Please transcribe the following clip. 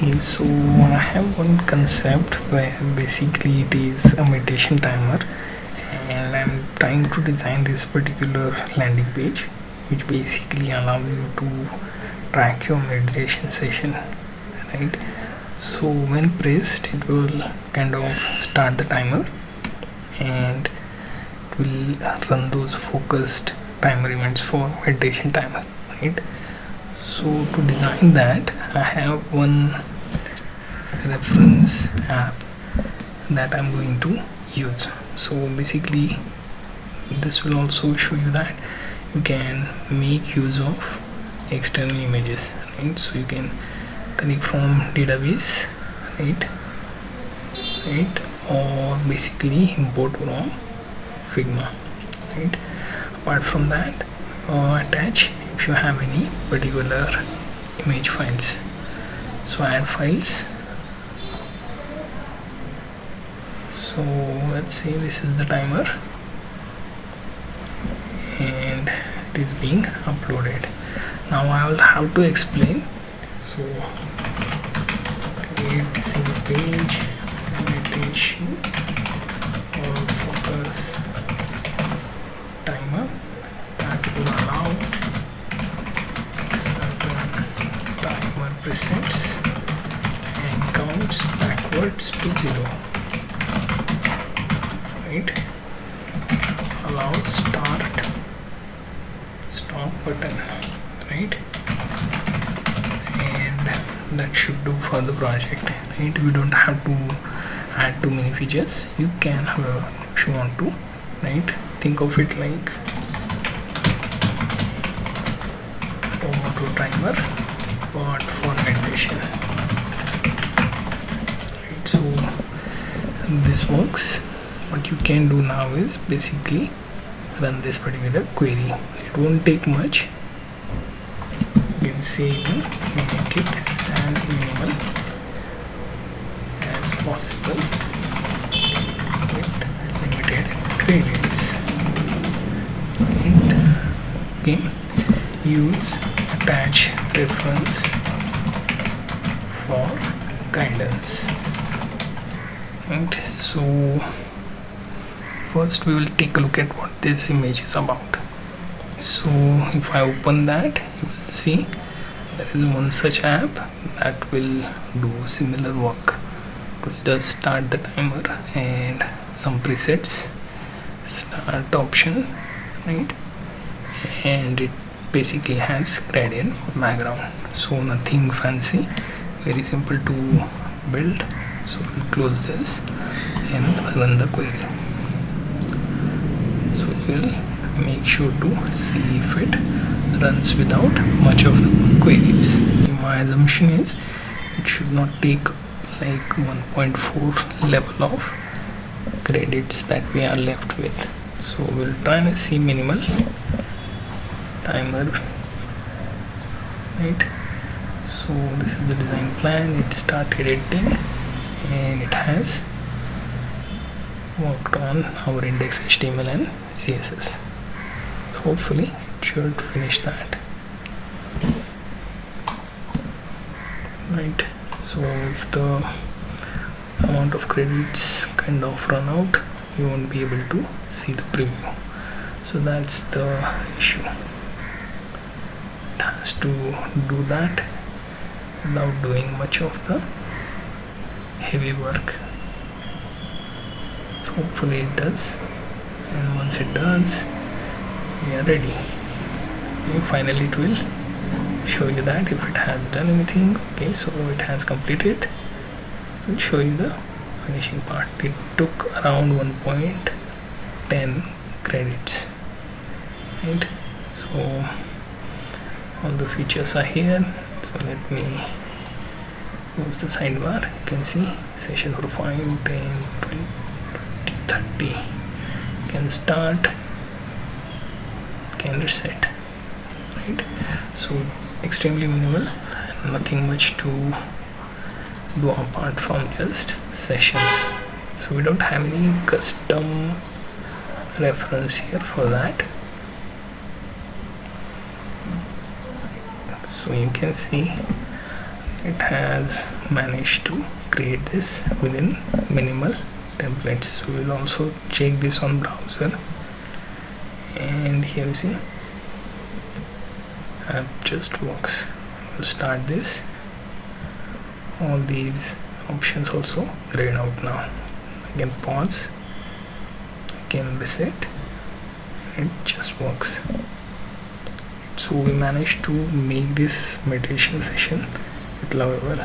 Okay, so I have one concept where basically it is a meditation timer, and I'm trying to design this particular landing page which basically allows you to track your meditation session, right? So when pressed, it will kind of start the timer and it will run those focused timer events for meditation timer, right? So to design that, I have one reference app that I'm going to use. So basically this will also show you that you can make use of external images, right? So you can connect from database, right, or basically import from Figma, right? Apart from that, attach if you have any particular image files. So add files. So let's say this is the timer and it is being uploaded. Now I will have to explain. So create scene page, meditation or focus timer that will allow certain timer presets and counts backwards to 0, right? Allow stop button, right? And that should do for the project, right? We don't have to add too many features. You can, however, if you want to, right? Think of it like auto timer but for meditation, right? So this works. What you can do now is basically run this particular query. It won't take much. You can save and make it as minimal as possible with limited credits. And okay, use attach reference for guidance. And so first we will take a look at what this image is about. So if I open that, you will see there is one such app that will do similar work. It will just start the timer and some presets, start option, right? And it basically has gradient background, so nothing fancy, very simple to build. So we'll close this and run the query. So we'll make sure to see if it runs without much of the queries. My assumption is it should not take like 1.4 level of credits that we are left with. So we'll try and see minimal timer, right? So this is the design plan. It started editing and it has worked on our index HTML and CSS. So hopefully it should finish that, right? So if the amount of credits kind of run out, you won't be able to see the preview. So that's the issue. It has to do that without doing much of the heavy work. So hopefully it does, and once it does, we are ready. Okay, finally it will show you that if it has done anything. Okay, so it has completed. It will show you the finishing part. It took around 1.10 credits, right? So all the features are here. So let me close the sidebar. You can see session profile 10, 20, 30. Can start, can reset, right? So extremely minimal, nothing much to do apart from just sessions. So we don't have any custom reference here for that. So you can see it has managed to create this within minimal templates. So we'll also check this on browser, and here you see app just works. We'll start this. All these options also grayed out now. I can pause, I can reset, it just works. So we managed to make this meditation session with Lovable.